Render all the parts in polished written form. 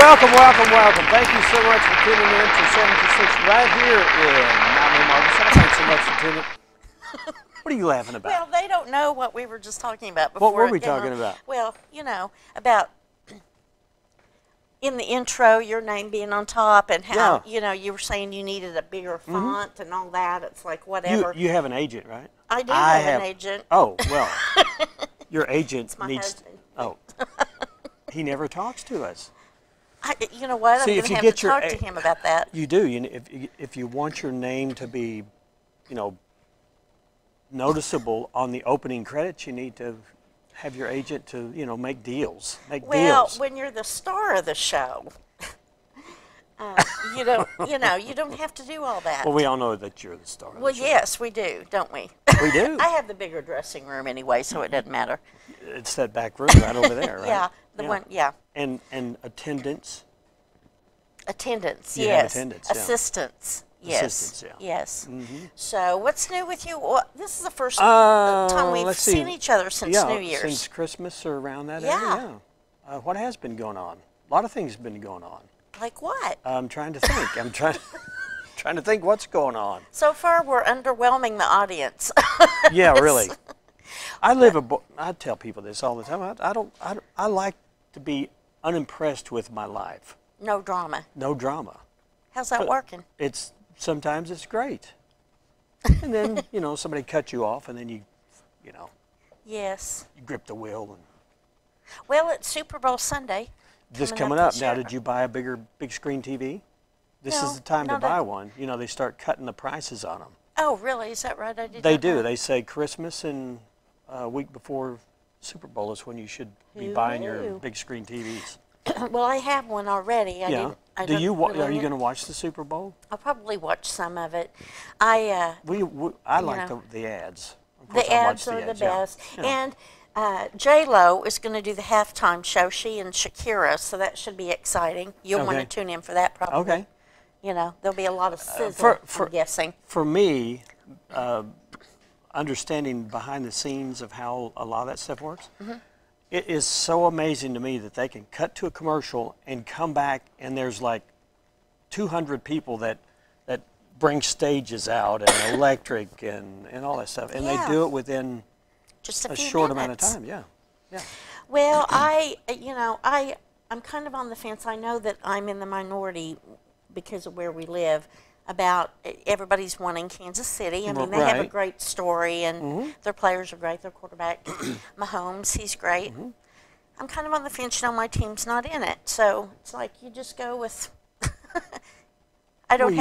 Welcome, welcome, welcome. Thank you so much for tuning in to 726 right here in Mount Arkansas. Thanks so much for tuning in. What are you laughing about? Well, they don't know what we were just talking about before. What were we talking about? Well, about in the intro, your name being on top and how, you were saying you needed a bigger font and all that. It's like whatever. You have an agent, right? I do have an agent. Oh, well, your agent It's my needs... husband. Oh, he never talks to us. You know what? See, I'm going to have to talk to him about that. You do. If you want your name to be, noticeable on the opening credits, you need to have your agent to, make deals. Well, when you're the star of the show, you don't have to do all that. Well, we all know that you're the star. Well, yes, we do, don't we? We do. I have the bigger dressing room anyway, so it doesn't matter. It's that back room right over there, right? Yeah, one. Yeah. And attendance. Attendance, You have yes. attendance, yeah. Assistance, yes. Assistance, yeah. Yes. Mm-hmm. So, what's new with you? Well, this is the first time we've let's seen see. each other since New Year's. Since Christmas or around that Yeah. area. Yeah. What has been going on? A lot of things have been going on. Like what? I'm trying to think. I'm trying to think what's going on. So far, we're underwhelming the audience. Yeah, really. I tell people this all the time. I like to be unimpressed with my life. No drama. No drama. How's that working? Sometimes it's great. And then, somebody cuts you off and then you Yes. you grip the wheel. And Well, it's Super Bowl Sunday. this coming up. this Now, year. did you buy a big screen TV? This No, is the time to not buy one. They start cutting the prices on them. Oh, really? Is that right? I did They not do. know. They say Christmas and a week before Super Bowl is when you should be buying your Ooh. big screen TVs. Well, I have one already. I Yeah. Are you going to watch the Super Bowl? I'll probably watch some of it. I like the ads. Of course, the I watch ads are the yeah. best. Yeah. And J-Lo is going to do the halftime show. She and Shakira, so that should be exciting. You'll want to Okay. tune in for that probably. Okay. There'll be a lot of sizzle, I'm guessing. For me, understanding behind the scenes of how a lot of that stuff works, it is so amazing to me that they can cut to a commercial and come back and there's like 200 people that bring stages out and electric and all that stuff. And Yeah. they do it within Just a a few short minutes. amount of time. Yeah. Well, I'm kind of on the fence. I know that I'm in the minority because of where we live about everybody's wanting Kansas City. I mean, they have a Right. great story, and their players are great. Their quarterback, Mahomes, he's great. I'm kind of on the fence. My team's not in it, so it's like you just go with. I don't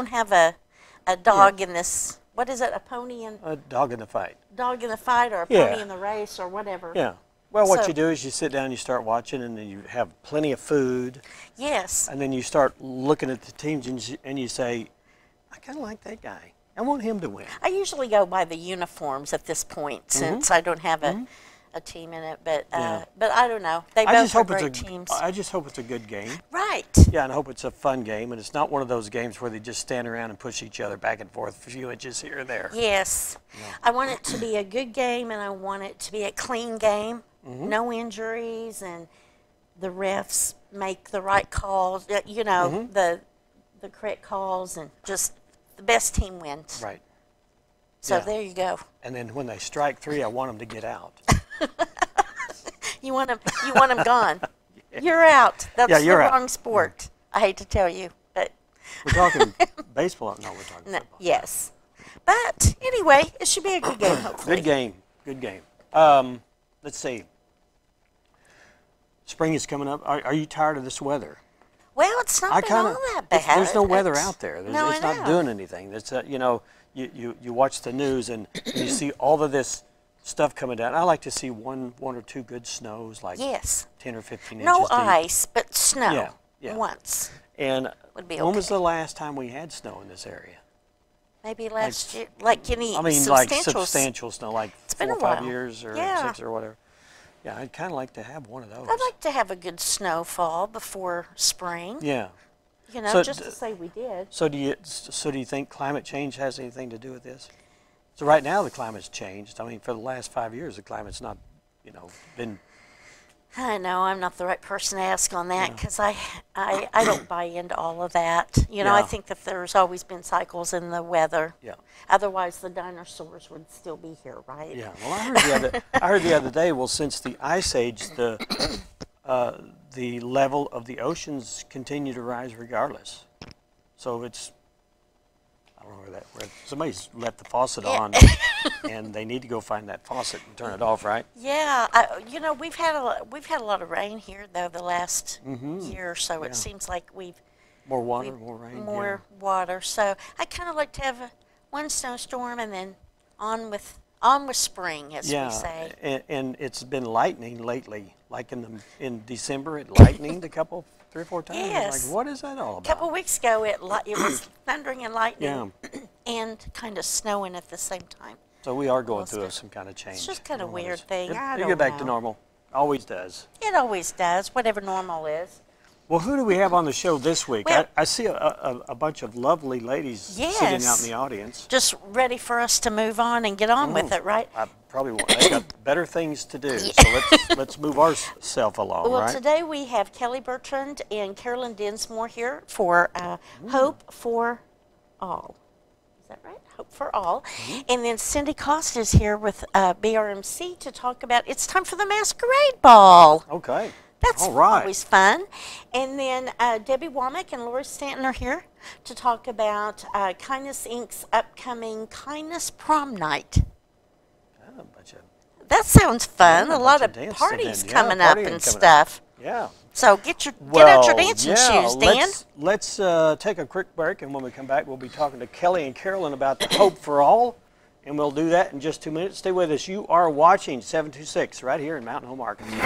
have a dog in this. What is it? A pony and A dog in the fight. dog in the fight, or a Yeah. pony in the race, or whatever. Yeah. Well, what So- you do is you sit down, you start watching, and then you have plenty of food. Yes. And then you start looking at the teams and you say, I kind of like that guy. I want him to win. I usually go by the uniforms at this point since I don't have a team in it, but Yeah. but I don't know. They I both just are hope great teams. I just hope it's a good game. Right. Yeah, and I hope it's a fun game, and it's not one of those games where they just stand around and push each other back and forth a few inches here and there. Yes. I want it to be a good game, and I want it to be a clean game. No injuries, and the refs make the right calls. The correct calls, and just the best team wins. Right. So Yeah. there you go. And then when they strike three, I want them to get out. You want them gone. You're out. That's Yeah, you're the out. wrong sport. I hate to tell you, but We're talking baseball. No, we're talking football. yes. But anyway, it should be a good game. Hopefully. Good game. Good game. Let's see. Spring is coming up. Are you tired of this weather? Well, it's not been all that bad. There's no weather It's- out there. No, It's I not know. doing anything. It's you watch the news and you see all of this stuff coming down. I like to see one or two good snows, like Yes. 10 or 15 No inches deep. ice, but snow. Yeah, yeah. Once. And Would be when was okay. the last time we had snow in this area? Maybe last year, like any I mean, substantial. like substantial snow, like been 4 or a 5 while. years or Yeah. 6 or whatever. Yeah, I'd kind of like to have one of those. I'd like to have a good snowfall before spring. Yeah. Just So to say we did. So do you think climate change has anything to do with this? So right now the climate's changed. I mean, for the last 5 years, the climate's not, been I know I'm not the right person to ask on that because I don't buy into all of that. You know, I Yeah. think that there's always been cycles in the weather. Yeah. Otherwise, the dinosaurs would still be here, right? Yeah. Well, I heard the other day. Well, since the ice age, the level of the oceans continue to rise regardless. So it's, I don't know where somebody's left the faucet on, and they need to go find that faucet and turn it off, right? Yeah, you know, we've had a lot of rain here though the last year or so. Yeah. It seems like we've More water, more rain. more water. So I kind of like to have one snowstorm and then on with spring, as Yeah, we say. and it's been lightning lately. Like in December, it lightened 3 or 4 times. Yes. Like, what is that all A about? couple weeks ago, it was thundering and lightning Yeah. and kind of snowing at the same time. So we are going Almost through a- some kind of change. It's just kind of It weird is. thing. I It'll don't get back to know. normal. Always does. It always does, whatever normal is. Well, who do we have on the show this week? Well- I see a bunch of lovely ladies sitting out Yes. in the audience. Just ready for us to move on and get on with it, right? I probably won't. They got better things to do. So let's move ourselves along, Well, right? today we have Kelly Bertrand and Carolyn Dinsmore here for Hope for All. Is that right? Hope for All. Mm-hmm. And then Cindy Costa is here with BRMC to talk about it's time for the masquerade ball. Okay. That's all right. always fun. And then Debbie Womack and Lori Stanton are here to talk about Kindness Inc.'s upcoming Kindness Prom Night. A bunch of, That sounds fun. Yeah, a lot bunch of of dancing parties then. Yeah, coming up partying and coming up. stuff. yeah. So get out your dancing yeah, shoes, Dan. Let's take a quick break, and when we come back, we'll be talking to Kelly and Carolyn about the Hope for All, and we'll do that in just 2 minutes. Stay with us. You are watching 726 right here in Mountain Home, Arkansas.